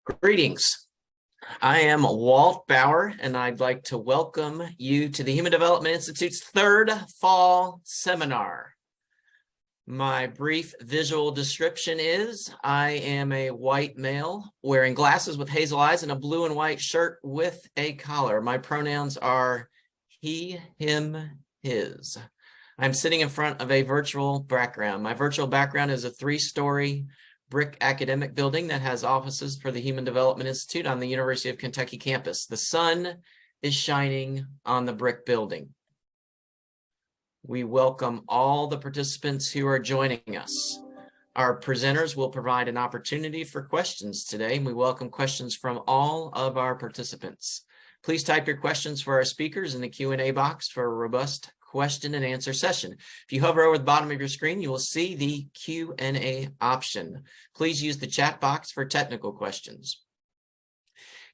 Greetings. I am Walt Bauer, and I'd like to welcome you to the Human Development Institute's third fall seminar. My brief visual description is I am a white male wearing glasses with hazel eyes and a blue and white shirt with a collar. My pronouns are he, him, his. I'm sitting in front of a virtual background. My virtual background is a 3-story brick academic building that has offices for the Human Development Institute on the University of Kentucky campus. The sun is shining on the brick building. We welcome all the participants who are joining us. Our presenters will provide an opportunity for questions today, and we welcome questions from all of our participants. Please type your questions for our speakers in the Q&A box for a robust question and answer session. If you hover over the bottom of your screen, you will see the Q&A option. Please use the chat box for technical questions.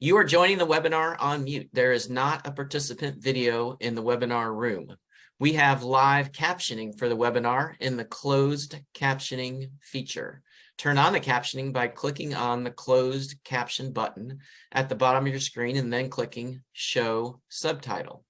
You are joining the webinar on mute. There is not a participant video in the webinar room. We have live captioning for the webinar in the closed captioning feature. Turn on the captioning by clicking on the closed caption button at the bottom of your screen and then clicking show subtitle.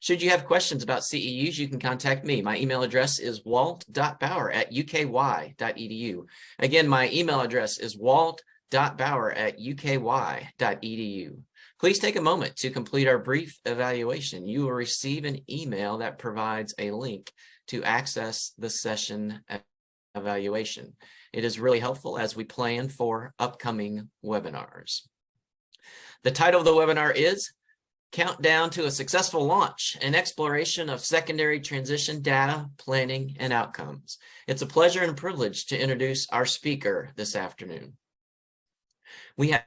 Should you have questions about CEUs, you can contact me. My email address is walt.bauer@uky.edu. Again, my email address is walt.bauer@uky.edu. Please take a moment to complete our brief evaluation. You will receive an email that provides a link to access the session evaluation. It is really helpful as we plan for upcoming webinars. The title of the webinar is Countdown to a Successful Launch, an exploration of secondary transition data, planning, and outcomes. It's a pleasure and privilege to introduce our speaker this afternoon. We have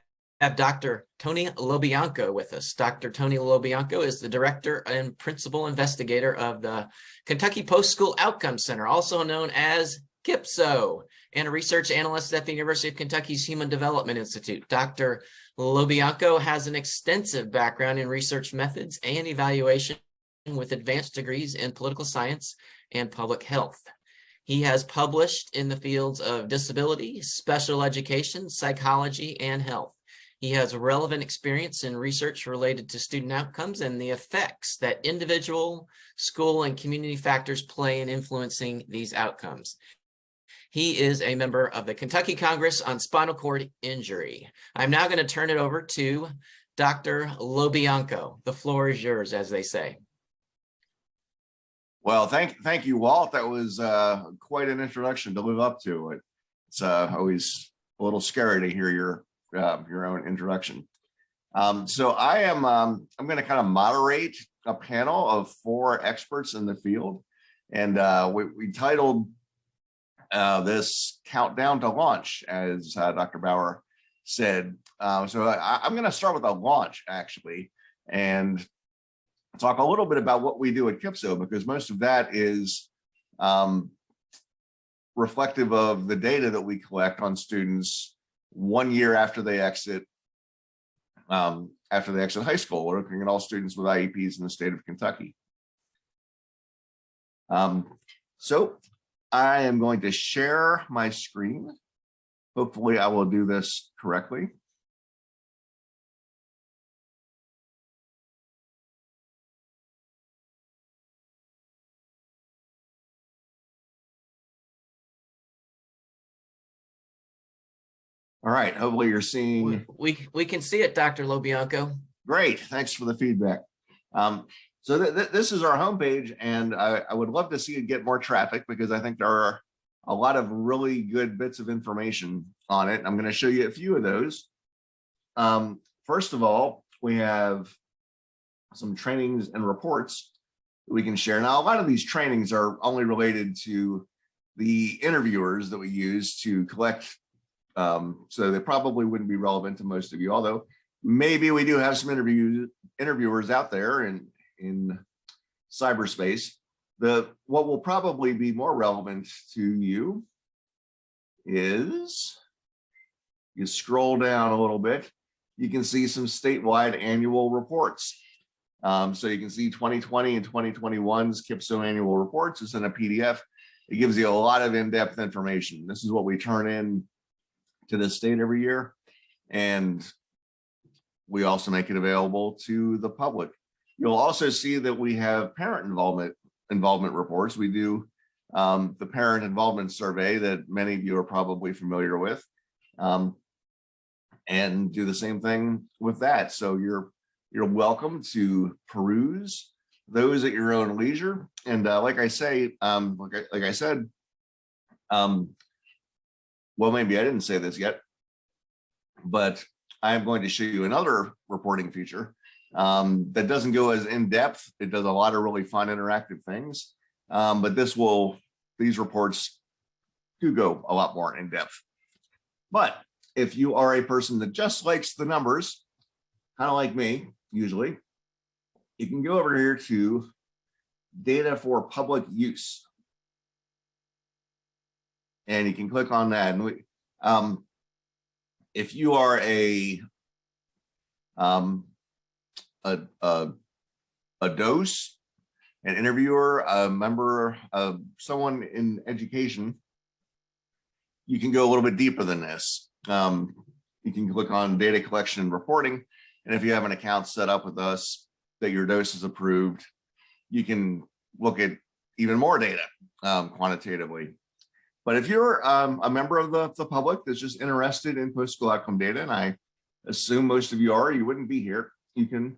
Dr. Tony Lobianco with us. Dr. Tony Lobianco is the Director and Principal Investigator of the Kentucky Post-School Outcomes Center, also known as KIPSO, and a research analyst at the University of Kentucky's Human Development Institute. Dr. Lobianco has an extensive background in research methods and evaluation with advanced degrees in political science and public health. He has published in the fields of disability, special education, psychology, and health. He has relevant experience in research related to student outcomes and the effects that individual, school, and community factors play in influencing these outcomes. He is a member of the Kentucky Congress on Spinal Cord Injury. I'm now going to turn it over to Dr. Lobianco. The floor is yours, as they say. Well, thank you, Walt. That was quite an introduction to live up to. It's always a little scary to hear your own introduction. So I'm going to kind of moderate a panel of 4 experts in the field, and we titled this Countdown to Launch, as Dr. Bauer said. So I'm going to start with a launch, actually, and talk a little bit about what we do at KIPSO, because most of that is reflective of the data that we collect on students 1 year after they exit high school. We're looking at all students with IEPs in the state of Kentucky. So I am going to share my screen. Hopefully I will do this correctly. All right, hopefully you're seeing. We can see it, Dr. Lobianco. Great, thanks for the feedback. So this is our homepage, and I would love to see it get more traffic, because I think there are a lot of really good bits of information on it. I'm going to show you a few of those. First of all, we have some trainings and reports that we can share. Now, a lot of these trainings are only related to the interviewers that we use to collect, so they probably wouldn't be relevant to most of you, although maybe we do have some interviewers out there in cyberspace. What will probably be more relevant to you is, you scroll down a little bit, you can see some statewide annual reports. So you can see 2020 and 2021's KIPSO annual reports. It's in a PDF. It gives you a lot of in-depth information. This is what we turn in to the state every year. And we also make it available to the public. You'll also see that we have parent involvement reports. We do the parent involvement survey that many of you are probably familiar with, and do the same thing with that. So you're welcome to peruse those at your own leisure. And like I said, well, maybe I didn't say this yet, but I'm going to show you another reporting feature that doesn't go as in depth. It does a lot of really fun interactive things, but these reports do go a lot more in depth. But if you are a person that just likes the numbers, kind of like me, usually, you can go over here to data for public use. And you can click on that. And if you are a dose, an interviewer, a member of someone in education, you can go a little bit deeper than this. You can click on data collection and reporting. And if you have an account set up with us that your dose is approved, you can look at even more data quantitatively. But if you're a member of the public that's just interested in post-school outcome data, and I assume most of you are, you wouldn't be here, you can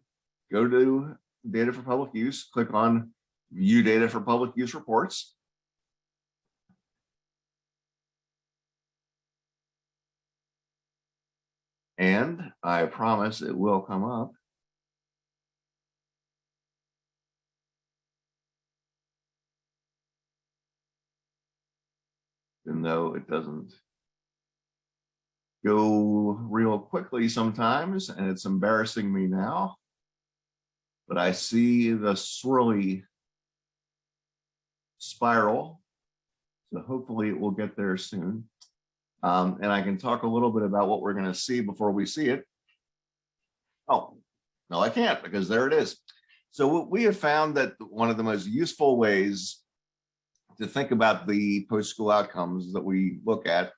go to data for public use, click on view data for public use reports. And I promise it will come up. Even though it doesn't go real quickly sometimes, and it's embarrassing me now, but I see the swirly spiral, so hopefully it will get there soon. And I can talk a little bit about what we're going to see before we see it. Oh, no, I can't, because there it is. So we have found that one of the most useful ways to think about the post-school outcomes that we look at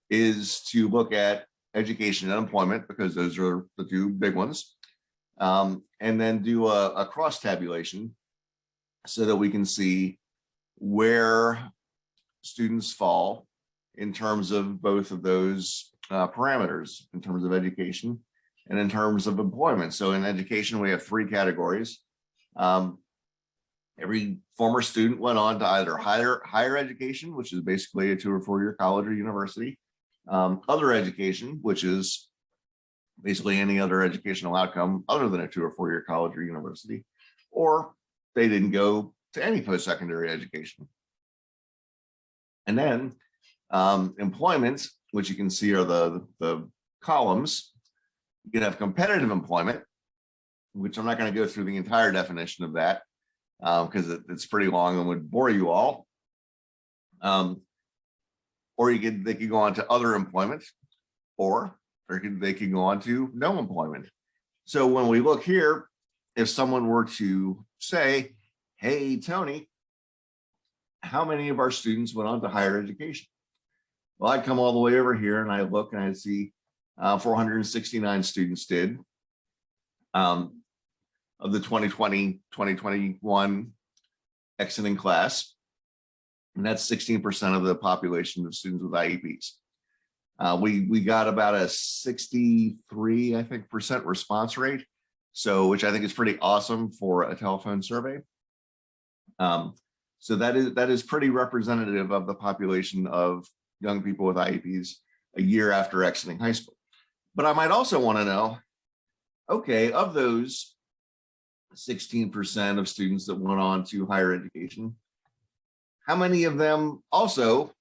is to look at education and employment, because those are the two big ones, and then do a cross tabulation so that we can see where students fall in terms of both of those parameters, in terms of education and in terms of employment. So in education, we have three categories. Every former student went on to either higher education, which is basically a 2 or 4 year college or university, other education, which is basically any other educational outcome other than a 2 or 4 year college or university, or they didn't go to any post-secondary education. And then employment, which you can see are the columns. You can have competitive employment, which I'm not going to go through the entire definition of that because it's pretty long and would bore you all. Or they could go on to other employment, or they could go on to no employment. So when we look here, if someone were to say, hey, Tony, how many of our students went on to higher education? Well, I'd come all the way over here and I look and I see 469 students did of the 2020-2021 exiting class. And that's 16% of the population of students with IEPs. We got about a 63, I think, percent response rate. So, which I think is pretty awesome for a telephone survey. So that is pretty representative of the population of young people with IEPs a year after exiting high school. But I might also want to know, okay, of those 16% of students that went on to higher education, how many of them also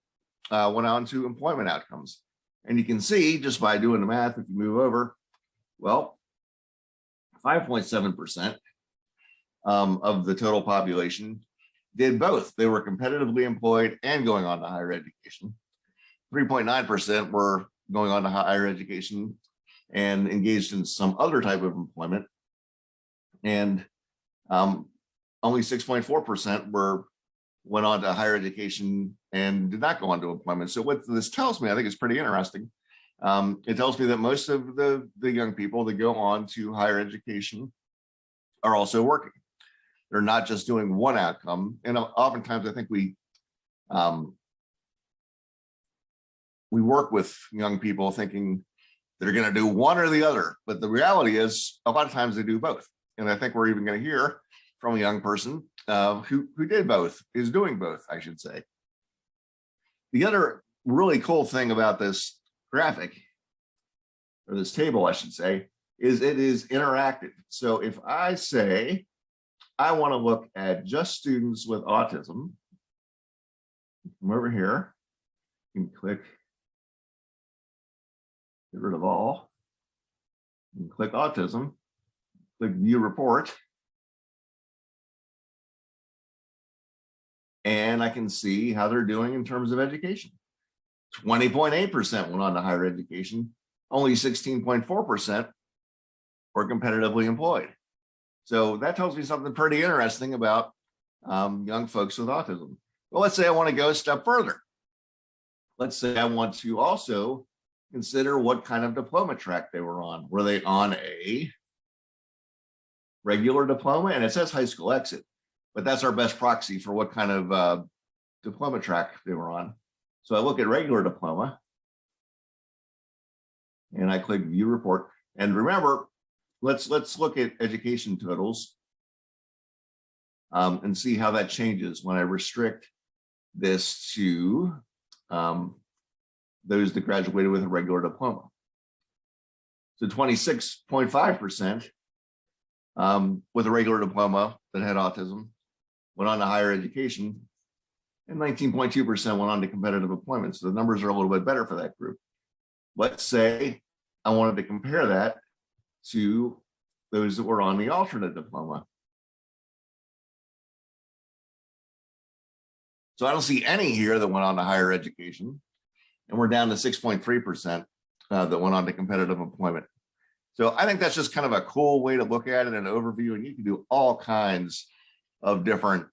went on to employment outcomes? And you can see just by doing the math, if you move over, well, 5.7% of the total population did both. They were competitively employed and going on to higher education. 3.9% were going on to higher education and engaged in some other type of employment. And only 6.4% went on to higher education and did not go on to employment. So what this tells me, I think, is pretty interesting. It tells me that most of the young people that go on to higher education are also working. They're not just doing one outcome. And oftentimes I think we work with young people thinking they're going to do one or the other. But the reality is a lot of times they do both. And I think we're even going to hear from a young person who did both, is doing both, I should say. The other really cool thing about this graphic, or this table, I should say, is it is interactive. So if I say, I want to look at just students with autism, come over here and click, get rid of all, and click autism, click view report, and I can see how they're doing in terms of education. 20.8% went on to higher education, only 16.4% were competitively employed. So that tells me something pretty interesting about young folks with autism. Well, let's say I want to go a step further. Let's say I want to also consider what kind of diploma track they were on. Were they on a regular diploma? And it says high school exit, but that's our best proxy for what kind of diploma track they were on. So I look at regular diploma and I click view report. And remember, let's look at education totals and see how that changes when I restrict this to those that graduated with a regular diploma. So 26.5% with a regular diploma that had autism went on to higher education, and 19.2% went on to competitive employment. So the numbers are a little bit better for that group. Let's say I wanted to compare that to those that were on the alternate diploma. So I don't see any here that went on to higher education, and we're down to 6.3% that went on to competitive employment. So I think that's just kind of a cool way to look at it, an overview, and you can do all kinds of different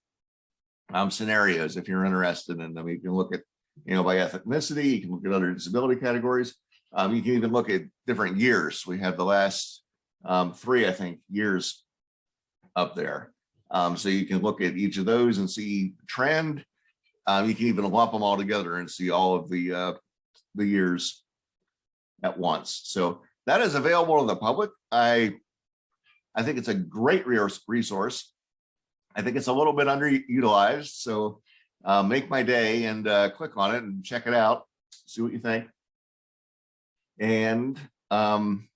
scenarios if you're interested in them. You can look at, by ethnicity, you can look at other disability categories. You can even look at different years. We have the last 3, I think, years up there. So you can look at each of those and see trend. You can even lump them all together and see all of the years at once. So that is available to the public. I think it's a great resource. I think it's a little bit underutilized. So make my day and click on it and check it out. See what you think. And kind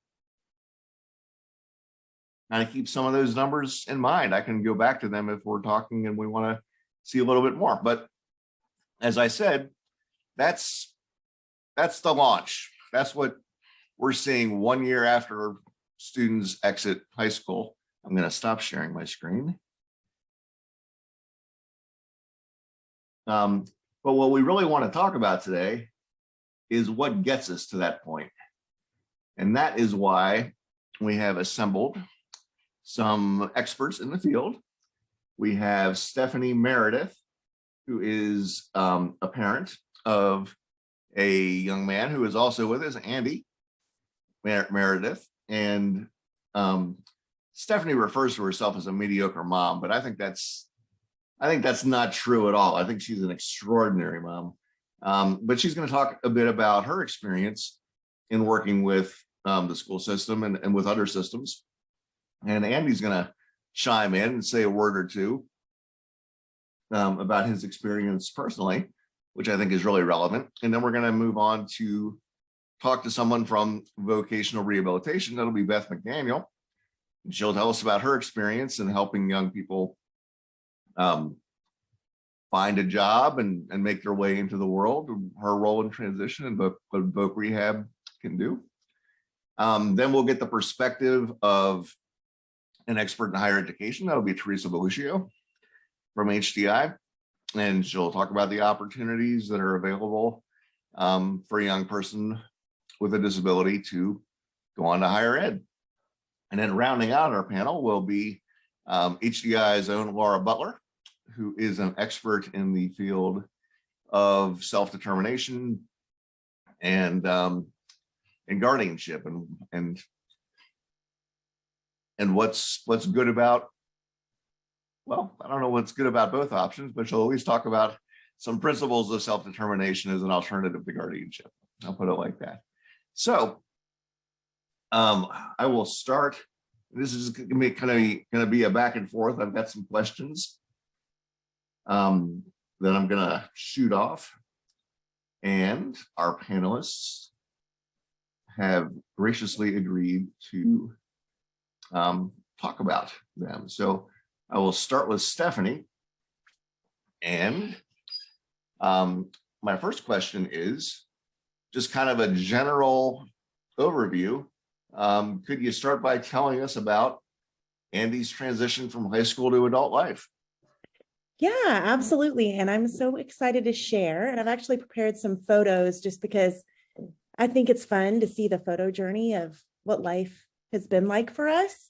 of keep some of those numbers in mind. I can go back to them if we're talking and we want to see a little bit more. But as I said, that's the launch. That's what we're seeing 1 year after students exit high school. I'm going to stop sharing my screen. But what we really want to talk about today is what gets us to that point. And that is why we have assembled some experts in the field. We have Stephanie Meredith, who is a parent of a young man who is also with us, Andy Meredith. And Stephanie refers to herself as a mediocre mom, but I think that's not true at all. I think she's an extraordinary mom. But she's going to talk a bit about her experience in working with the school system and with other systems. And Andy's going to chime in and say a word or two about his experience personally, which I think is really relevant. And then we're going to move on to talk to someone from vocational rehabilitation. That'll be Beth McDaniel. And she'll tell us about her experience in helping young people find a job and make their way into the world, her role in transition and what voc rehab can do. Then we'll get the perspective of an expert in higher education. That'll be Teresa Beluccio from HDI. And she'll talk about the opportunities that are available for a young person with a disability to go on to higher ed. And then rounding out our panel will be HDI's own Laura Butler, who is an expert in the field of self-determination and guardianship, and what's good about, well, I don't know what's good about both options, but she'll always talk about some principles of self-determination as an alternative to guardianship. I'll put it like that. So I will start. This is going to be a back and forth. I've got some questions that I'm going to shoot off, and our panelists have graciously agreed to talk about them. So I will start with Stephanie, and my first question is just kind of a general overview. Could you start by telling us about Andy's transition from high school to adult life? Yeah, absolutely. And I'm so excited to share. And I've actually prepared some photos just because I think it's fun to see the photo journey of what life has been like for us.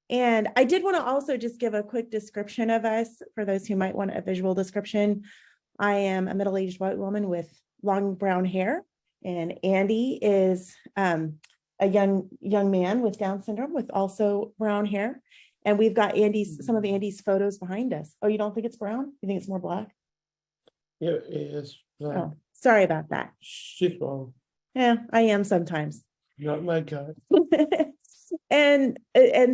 And I did want to also just give a quick description of us for those who might want a visual description. I am a middle-aged white woman with long brown hair, and Andy is a young man with Down syndrome with also brown hair. And we've got some of Andy's photos behind us. Oh, you don't think it's brown? You think it's more black? Yeah, it is. Oh, sorry about that. She's wrong. Yeah, I am sometimes. Not my God. And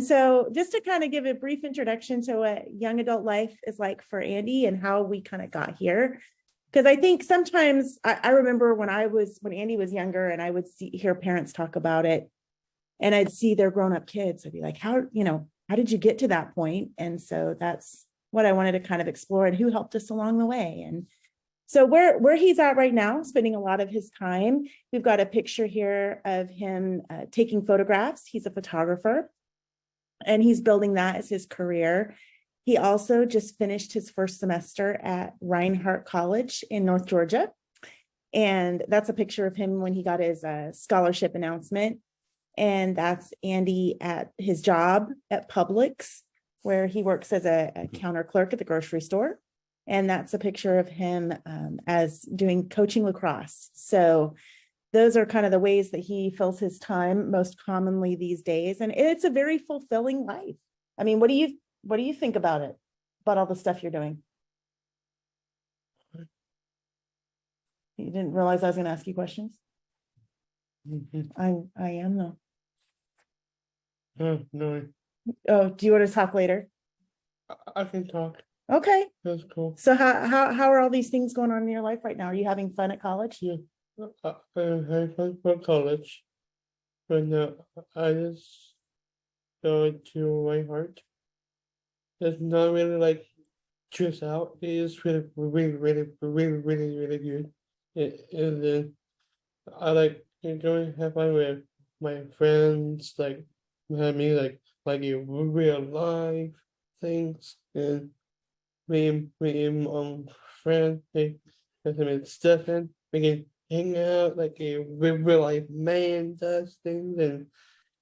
so just to kind of give a brief introduction to what young adult life is like for Andy and how we kind of got here. Because I think sometimes I remember when Andy was younger and I would hear parents talk about it, and I'd see their grown-up kids. I'd be like, how did you get to that point? And so that's what I wanted to kind of explore, and who helped us along the way. And so where he's at right now, spending a lot of his time, we've got a picture here of him taking photographs. He's a photographer, and he's building that as his career. He also just finished his first semester at Reinhardt College in North Georgia. And that's a picture of him when he got his scholarship announcement. And that's Andy at his job at Publix, where he works as a counter clerk at the grocery store. And that's a picture of him as doing coaching lacrosse. So those are kind of the ways that he fills his time most commonly these days. And it's a very fulfilling life. I mean, what do you think about it, about all the stuff you're doing? You didn't realize I was going to ask you questions? I am though. No, Oh, do you want to talk later? I can talk. Okay. That's cool. So how are all these things going on in your life right now? Are you having fun at college? Yeah, I have fun for college, but no, I just go to my heart. It's not really like choose out. It is really good. And then I like enjoying have fun with my friends, like have me like in real life things, and me and friends, like Stefan, we can hang out like a real life man does things, and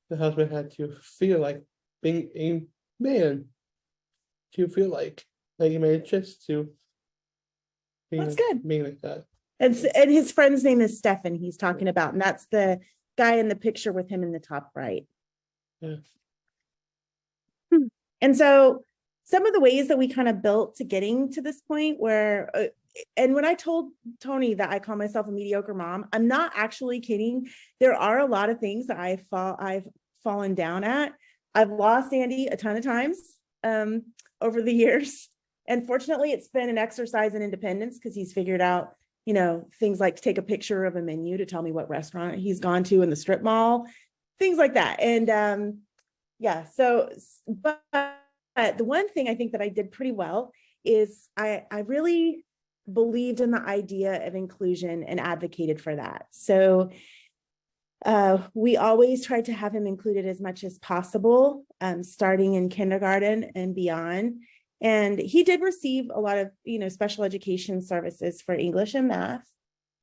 the husband had to feel like being a man, to feel like you made just to being That's like, good. being like that. And his friend's name is Stefan, he's talking about, and that's the guy in the picture with him in the top right. Yeah. And so some of the ways that we kind of built to getting to this point where, and when I told Tony that I call myself a mediocre mom, I'm not actually kidding. There are a lot of things that I've fallen down at. I've lost Andy a ton of times over the years. And fortunately, it's been an exercise in independence because he's figured out, things like to take a picture of a menu to tell me what restaurant he's gone to in the strip mall, things like that. And yeah, so, but the one thing I think that I did pretty well is I really believed in the idea of inclusion and advocated for that. So we always tried to have him included as much as possible, starting in kindergarten and beyond. And he did receive a lot of, special education services for English and math,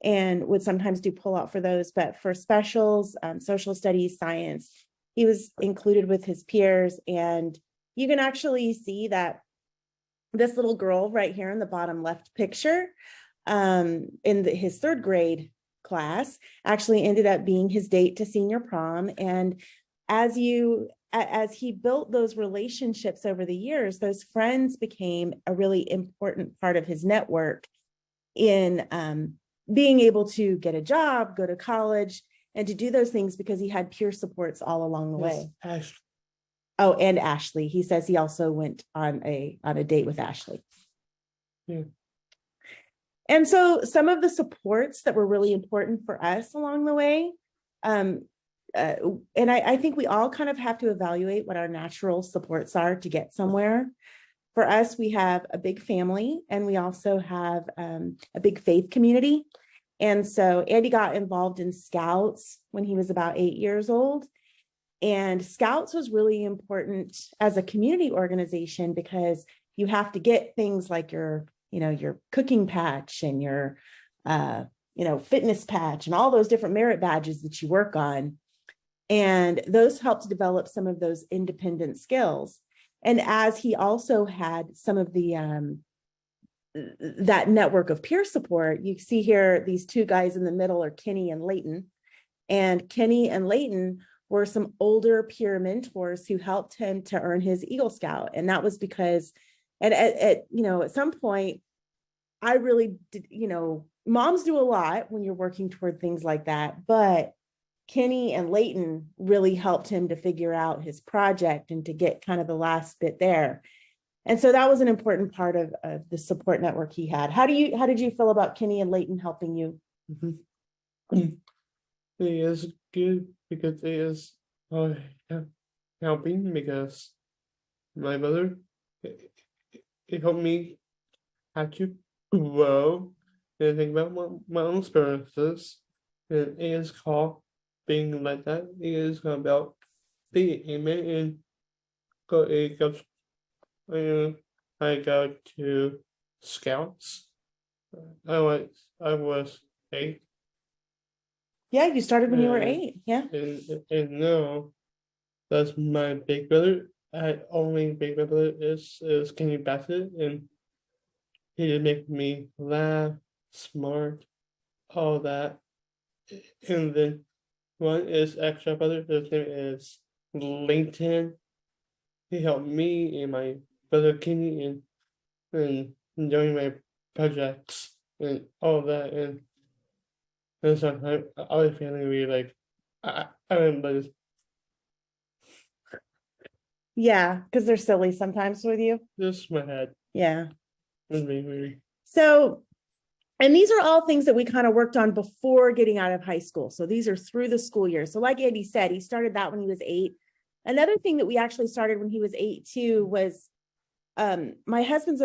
and would sometimes do pull out for those. But for specials, social studies, science, he was included with his peers. And you can actually see that this little girl right here in the bottom left picture, in his third grade class actually ended up being his date to senior prom. And as he built those relationships over the years, those friends became a really important part of his network in being able to get a job, go to college, and to do those things because he had peer supports all along the way. Ashley. Oh, and Ashley. He says he also went on a date with Ashley. Yeah. And so some of the supports that were really important for us along the way, and I think we all kind of have to evaluate what our natural supports are to get somewhere. For us, we have a big family, and we also have a big faith community. And so Andy got involved in Scouts when he was about 8 years old. And Scouts was really important as a community organization because you have to get things like your cooking patch and your, fitness patch and all those different merit badges that you work on. And those helped develop some of those independent skills. And as he also had some of the, that network of peer support, you see here, these two guys in the middle are Kenny and Leighton. And Kenny and Leighton were some older peer mentors who helped him to earn his Eagle Scout. And that was because at some point, I really did, moms do a lot when you're working toward things like that, but Kenny and Leighton really helped him to figure out his project and to get kind of the last bit there. And so that was an important part of the support network he had. How did you feel about Kenny and Leighton helping you? Mm-hmm. It is good because it is helping because my brother, it helped me how to grow and think about my own experiences. And it is called being like that. It is about being amen and I go to Scouts. I was 8. Yeah, you started when you were 8. Yeah. And now that's my big brother. I only big brother is Kenny Bassett, and he did make me laugh, smart, all that. And then one is extra brother. His name is Lincoln. He helped me and my brother Kenny and doing my projects and all that. And sometimes I was feeling really like I remember this. Yeah, because they're silly sometimes with you. Just my head. Yeah. It's really. So, and these are all things that we kind of worked on before getting out of high school. So these are through the school year. So like Andy said, he started that when he was 8. Another thing that we actually started when he was 8 too was my husband's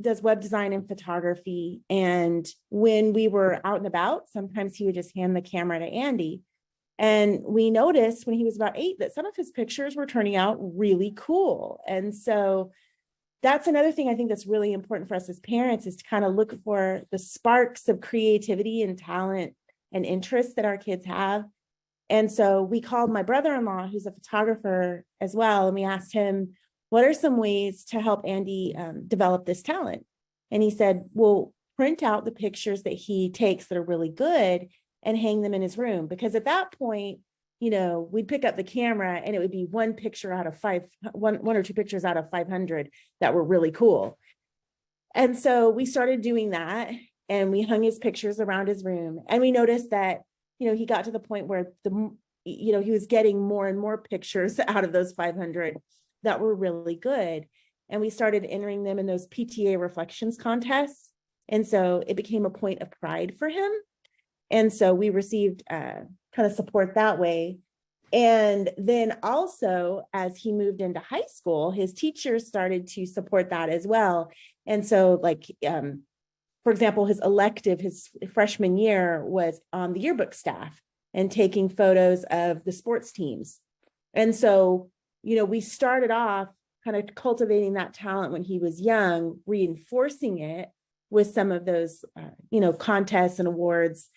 does web design and photography. And when we were out and about, sometimes he would just hand the camera to Andy. And we noticed when he was about 8 that some of his pictures were turning out really cool. And so that's another thing I think that's really important for us as parents is to kind of look for the sparks of creativity and talent and interest that our kids have. And so we called my brother-in-law, who's a photographer as well, and we asked him, what are some ways to help Andy develop this talent? And he said, well, print out the pictures that he takes that are really good and hang them in his room. Because at that point, we'd pick up the camera and it would be one or two pictures out of 500 that were really cool. And so we started doing that and we hung his pictures around his room. And we noticed that, he got to the point where he was getting more and more pictures out of those 500 that were really good. And we started entering them in those PTA reflections contests. And so it became a point of pride for him. And so we received kind of support that way. And then also, as he moved into high school, his teachers started to support that as well. And so for example, his elective, his freshman year was on the yearbook staff and taking photos of the sports teams. And so, we started off kind of cultivating that talent when he was young, reinforcing it with some of those, contests and awards.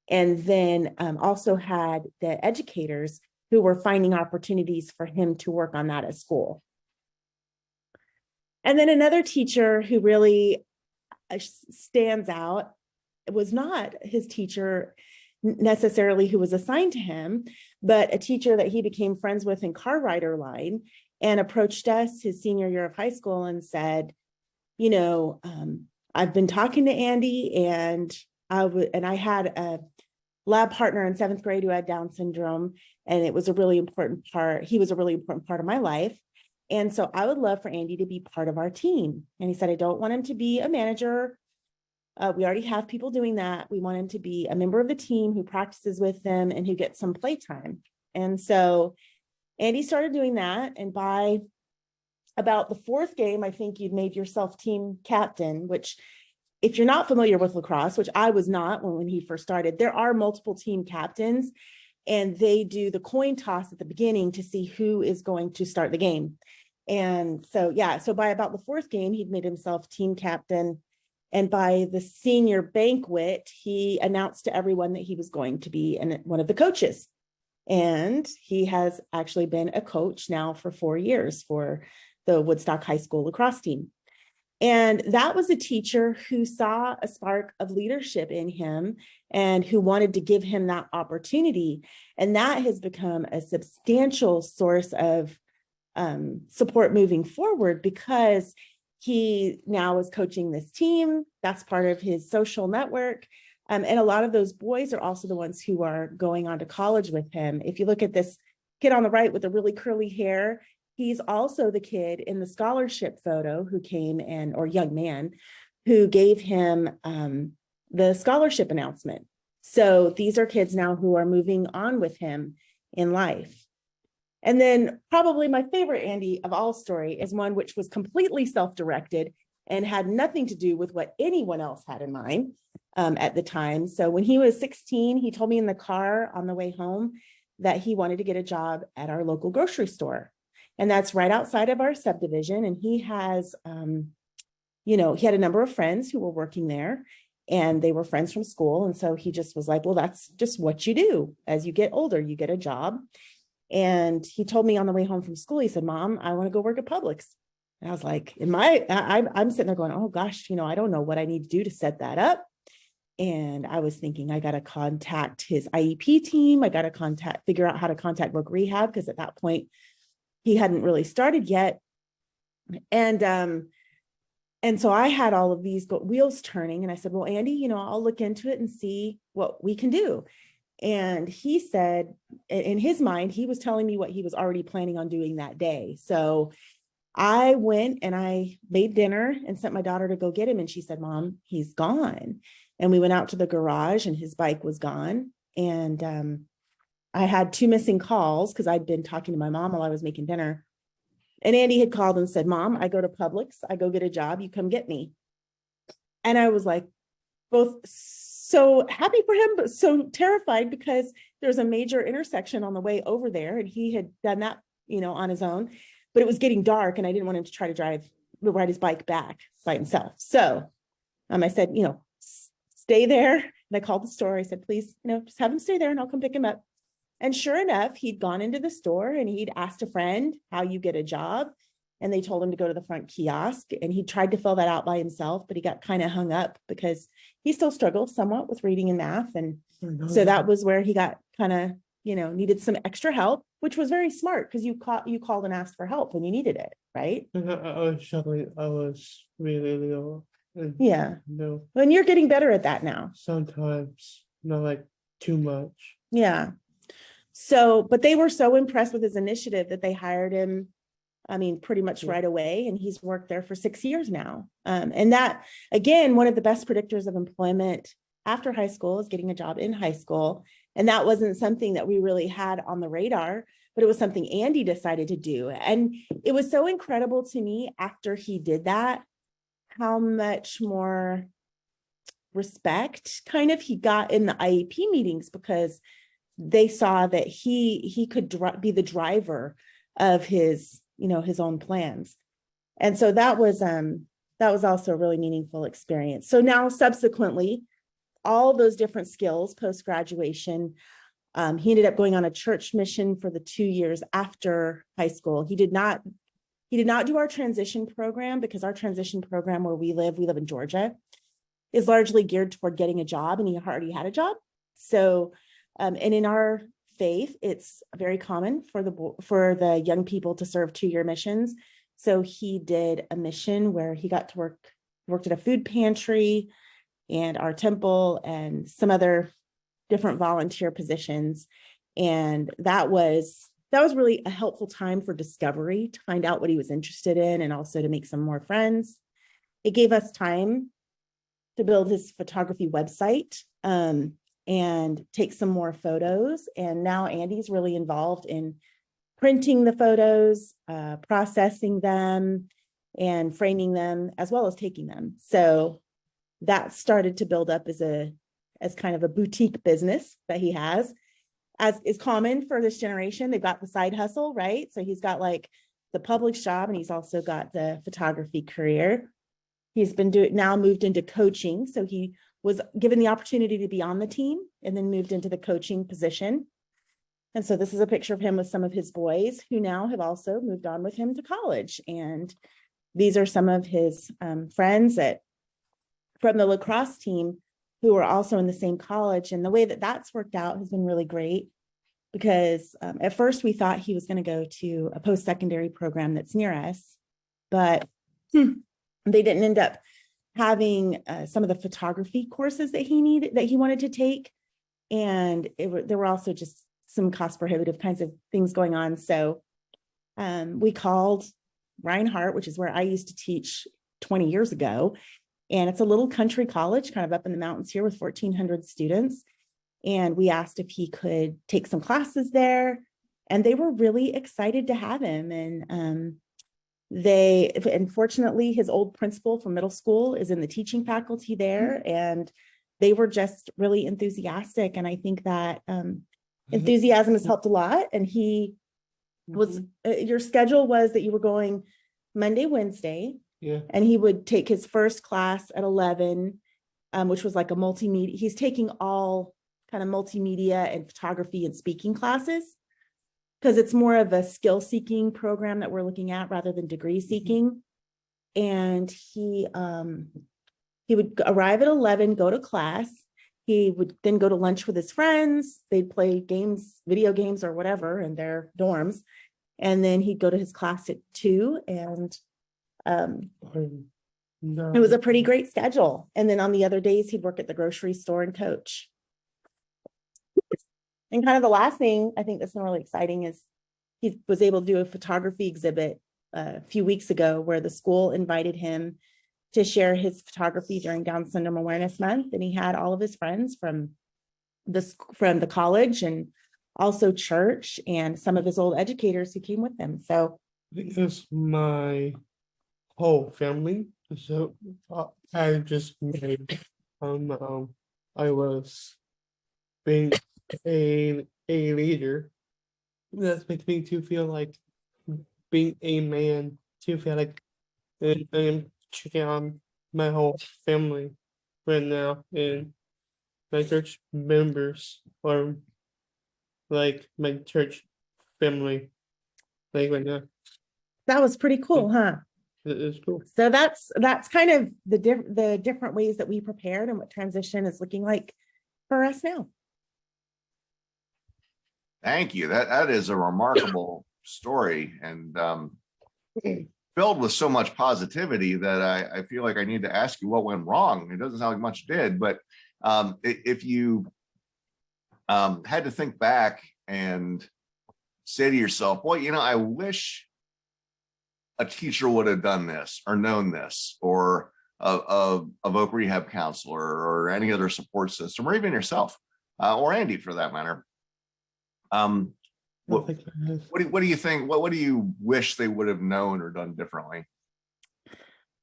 And then also had the educators who were finding opportunities for him to work on that at school. And then another teacher who really stands out was not his teacher. necessarily who was assigned to him, but a teacher that he became friends with in car rider line, and approached us his senior year of high school and said, you know, I've been talking to Andy, and I had a lab partner in 7th grade who had Down syndrome, and it was a really important part. He was a really important part of my life. And so I would love for Andy to be part of our team. And he said, I don't want him to be a manager. We already have people doing that. We want him to be a member of the team who practices with them and who gets some playtime. And so Andy started doing that. And by about the 4th game, I think you'd made yourself team captain, which, if you're not familiar with lacrosse, which I was not when he first started, there are multiple team captains, and they do the coin toss at the beginning to see who is going to start the game. And so, yeah, so by about the 4th game, he'd made himself team captain. And by the senior banquet, he announced to everyone that he was going to be one of the coaches. And he has actually been a coach now for 4 years for the Woodstock High School lacrosse team. And that was a teacher who saw a spark of leadership in him and who wanted to give him that opportunity. And that has become a substantial source of support moving forward, because he now is coaching this team. That's part of his social network. And a lot of those boys are also the ones who are going on to college with him. If you look at this kid on the right with the really curly hair, he's also the kid in the scholarship photo who came in, or young man, who gave him the scholarship announcement. So these are kids now who are moving on with him in life. And then probably my favorite Andy of all story is one which was completely self-directed and had nothing to do with what anyone else had in mind at the time. So when he was 16, he told me in the car on the way home that he wanted to get a job at our local grocery store. And that's right outside of our subdivision. And he has, he had a number of friends who were working there, and they were friends from school. And so he just was like, well, that's just what you do. As you get older, you get a job. And he told me on the way home from school, he said, Mom, I want to go work at Publix. And I was like, I'm sitting there going, oh gosh, I don't know what I need to do to set that up. And I was thinking, I got to contact his IEP team. I got to figure out how to contact work rehab, because at that point he hadn't really started yet. And so I had all of these wheels turning, and I said, well, Andy, I'll look into it and see what we can do. And he said, in his mind, he was telling me what he was already planning on doing that day. So I went and I made dinner and sent my daughter to go get him. And she said, Mom, he's gone. And we went out to the garage, and his bike was gone. And I had 2 missing calls because I'd been talking to my mom while I was making dinner. And Andy had called and said, Mom, I go to Publix, I go get a job, you come get me. And I was like, both so happy for him, but so terrified, because there's a major intersection on the way over there, and he had done that, on his own, but it was getting dark, and I didn't want him to try to ride his bike back by himself. So I said, stay there. And I called the store. I said, please, just have him stay there and I'll come pick him up. And sure enough, he'd gone into the store and he'd asked a friend how you get a job. And they told him to go to the front kiosk, and he tried to fill that out by himself, but he got kind of hung up because he still struggled somewhat with reading and math. And so that was where he got kind of, needed some extra help, which was very smart, because you called and asked for help when you needed it, right? I was struggling. I was really low. Yeah. No. And you're getting better at that now. Sometimes, not like too much. Yeah. So, but they were so impressed with his initiative that they hired him, pretty much right away. And he's worked there for 6 years now. And that, again, one of the best predictors of employment after high school is getting a job in high school. And that wasn't something that we really had on the radar, but it was something Andy decided to do. And it was so incredible to me after he did that, how much more respect kind of he got in the IEP meetings, because they saw that he could be the driver of his own plans. And so that was also a really meaningful experience. So now subsequently, all those different skills post-graduation, he ended up going on a church mission for the 2 years after high school. He did not do our transition program, because our transition program where we live in Georgia, is largely geared toward getting a job, and he already had a job. So, and in our faith, it's very common for the young people to serve 2-year missions. So he did a mission where he got to worked at a food pantry and our temple and some other different volunteer positions. And that was really a helpful time for discovery, to find out what he was interested in and also to make some more friends. It gave us time to build his photography website and take some more photos. And now Andy's really involved in printing the photos, processing them, and framing them, as well as taking them. So that started to build up as kind of a boutique business that he has, as is common for this generation. They've got the side hustle, right? So he's got like the public job, and he's also got the photography career. He's been now moved into coaching. So he was given the opportunity to be on the team and then moved into the coaching position. And so this is a picture of him with some of his boys who now have also moved on with him to college. And these are some of his friends from the lacrosse team who are also in the same college. And the way that that's worked out has been really great, because at first we thought he was going to go to a post-secondary program that's near us, but they didn't end up having some of the photography courses that he wanted to take. And there were also just some cost prohibitive kinds of things going on. So we called Reinhardt, which is where I used to teach 20 years ago. And it's a little country college kind of up in the mountains here with 1,400 students. And we asked if he could take some classes there. And they were really excited to have him. And unfortunately, his old principal from middle school is in the teaching faculty there. And they were just really enthusiastic. And I think that enthusiasm has helped a lot. And he was, your schedule was that you were going Monday, Wednesday, and he would take his first class at 11, which was like a multimedia. He's taking all kind of multimedia and photography and speaking classes, because it's more of a skill seeking program that we're looking at rather than degree seeking. And he would arrive at 11, go to class. He would then go to lunch with his friends. They'd play games, video games or whatever in their dorms. And then he'd go to his class at 2. And it was a pretty great schedule. And then on the other days, he'd work at the grocery store and coach. And kind of the last thing I think that's been really exciting is he was able to do a photography exhibit a few weeks ago where the school invited him to share his photography during Down Syndrome Awareness Month. And he had all of his friends from the college and also church and some of his old educators who came with him. So because my whole family, so I just made I was being a leader. That makes me to feel like being a man, to feel like I'm checking on my whole family right now, and my church members are like my church family, like right now. that was pretty cool, huh? It is cool. So that's kind of the different ways that we prepared and what transition is looking like for us now. Thank you. That is a remarkable story, and filled with so much positivity that I feel like I need to ask you what went wrong. It doesn't sound like much did, but if you had to think back and say to yourself, well, I wish a teacher would have done this or known this, or a voc rehab counselor or any other support system, or even yourself, or Andy for that matter. What do you think? What do you wish they would have known or done differently?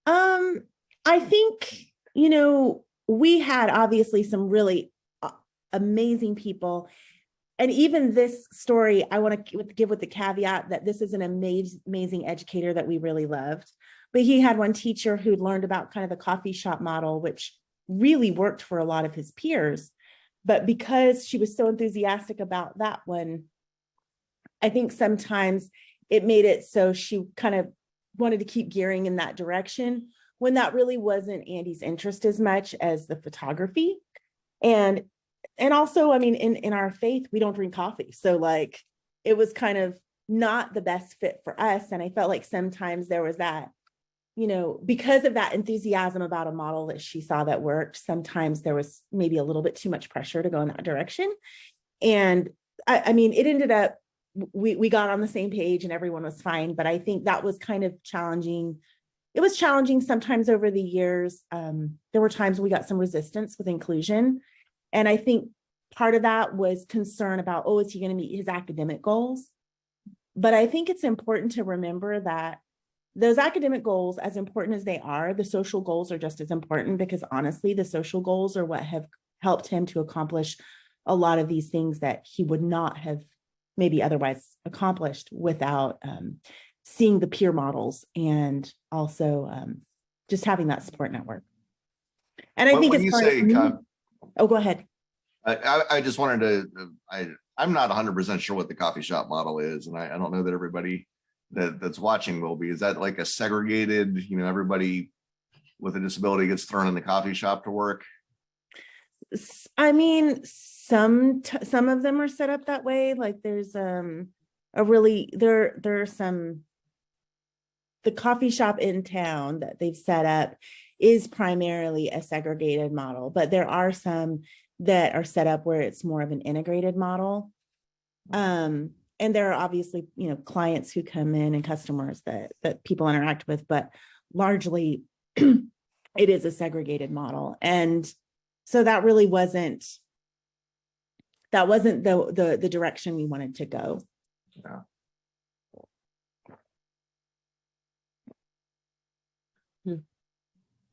I think, we had obviously some really amazing people. And even this story, I want to give with the caveat that this is an amazing educator that we really loved. But he had one teacher who'd learned about kind of the coffee shop model, which really worked for a lot of his peers. But because she was so enthusiastic about that one, I think sometimes it made it so she kind of wanted to keep gearing in that direction when that really wasn't Andy's interest as much as the photography. And and also, I mean, in our faith, we don't drink coffee. So like, it was kind of not the best fit for us. And I felt like sometimes there was that, you know, because of that enthusiasm about a model that she saw that worked, sometimes there was maybe a little bit too much pressure to go in that direction. And I mean, it ended up, we got on the same page and everyone was fine. But I think that was kind of challenging. It was challenging sometimes over the years. There were times we got some resistance with inclusion. And I think part of that was concern about, oh, is he going to meet his academic goals? But I think it's important to remember that those academic goals, as important as they are, the social goals are just as important, because honestly, the social goals are what have helped him to accomplish a lot of these things that he would not have maybe otherwise accomplished without seeing the peer models and also just having that support network. And I think when as you far say, as, oh, go ahead. I just wanted to, I'm not 100% sure what the coffee shop model is. And I don't know that everybody that's watching will be. Is that like a segregated, you know, everybody with a disability gets thrown in the coffee shop to work? I mean, some of them are set up that way. Like there's there's some, the coffee shop in town that they've set up is primarily a segregated model, but there are some that are set up where it's more of an integrated model. And there are obviously, you know, clients who come in and customers that people interact with, but largely it is a segregated model. And so that really wasn't the direction we wanted to go. Yeah.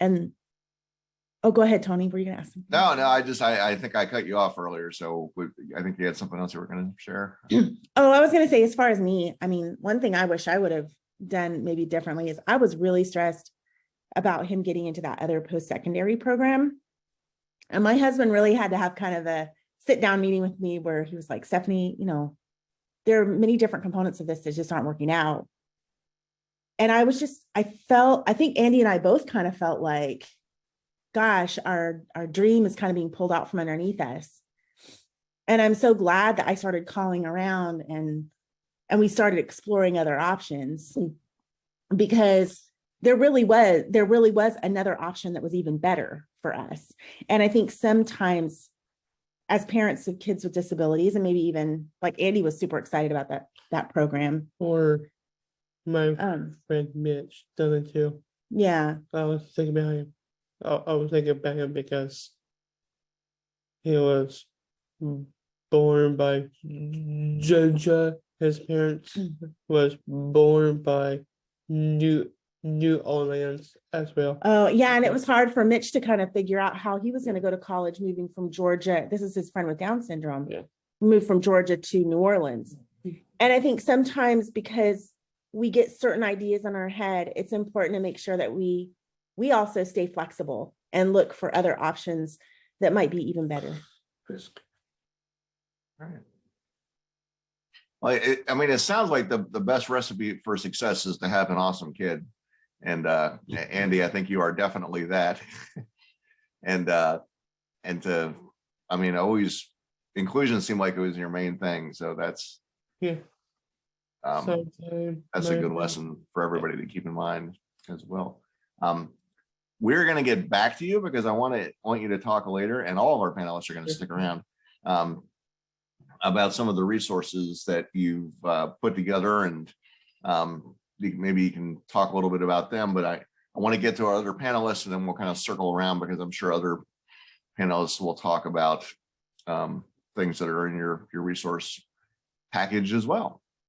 And oh, go ahead, Tony. Were you gonna ask something? No, I think I cut you off earlier. So I think you had something else you were going to share. Oh, I was gonna say, as far as me, I mean, one thing I wish I would have done maybe differently is I was really stressed about him getting into that other post-secondary program. And my husband really had to have kind of a sit-down meeting with me where he was like, Stephanie, you know, there are many different components of this that just aren't working out. And I think Andy and I both kind of felt like, gosh, our dream is kind of being pulled out from underneath us. And I'm so glad that I started calling around and we started exploring other options, because there really was another option that was even better for us. And I think sometimes as parents of kids with disabilities, and maybe even like Andy was super excited about that program. Or my friend Mitch done it too. Yeah. I was thinking about him. I was thinking about him because he was born by Georgia. His parents was born by New Orleans as well. Oh, yeah. And it was hard for Mitch to kind of figure out how he was going to go to college moving from Georgia. This is his friend with Down syndrome. Yeah. Moved from Georgia to New Orleans. And I think sometimes because we get certain ideas in our head, it's important to make sure that we also stay flexible and look for other options that might be even better. Right. Well, it sounds like the best recipe for success is to have an awesome kid. And Andy, I think you are definitely that. Always inclusion seemed like it was your main thing. So that's that's a good lesson for everybody to keep in mind as well. We're going to get back to you because I want you to talk later, and all of our panelists are going to stick around about some of the resources that you've put together, and maybe you can talk a little bit about them. But I want to get to our other panelists, and then we'll kind of circle around because I'm sure other panelists will talk about things that are in your resource package as well.